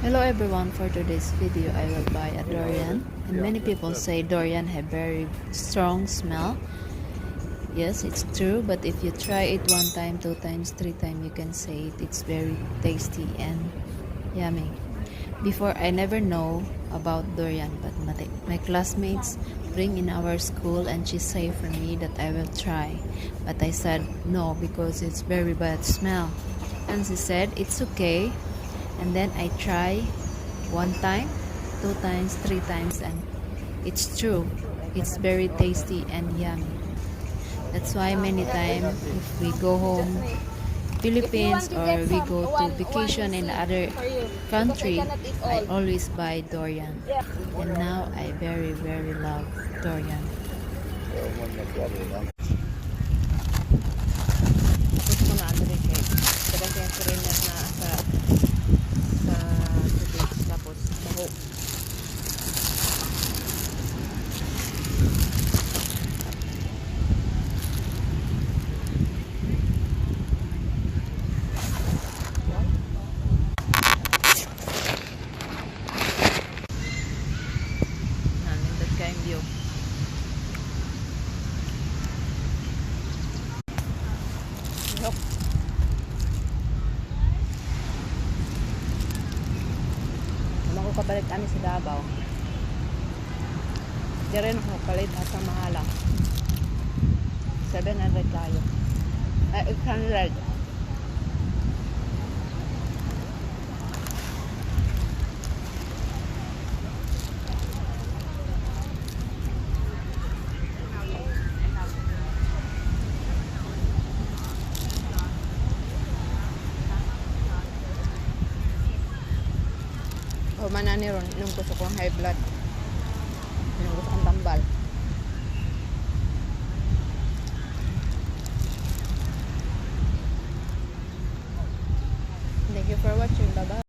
Hello everyone, for today's video I will buy a durian, and many people say durian have very strong smell. Yes, it's true, but if you try it one time, two times, three times, you can say it's very tasty and yummy. Before, I never know about durian, but my classmates bring in our school and she say for me that I will try, but I said no because it's very bad smell, and she said it's okay. And then I try one time, two times, three times, and it's true. It's very tasty and yummy. That's why many times if we go home, Philippines, or we go to vacation in other country, I always buy durian. And now I very, very love durian. Tapos ko na ano rin kay kadang kaya foreigner na sa tubig tapos baho. Nandun kayong view. Yok. Naman ko kapalit kami sa Davao. Di rin ako kapalit at ang mahala. 700 tayo. 800. O manani ron, nung gusto kong high blood. Nung gusto kong tambal.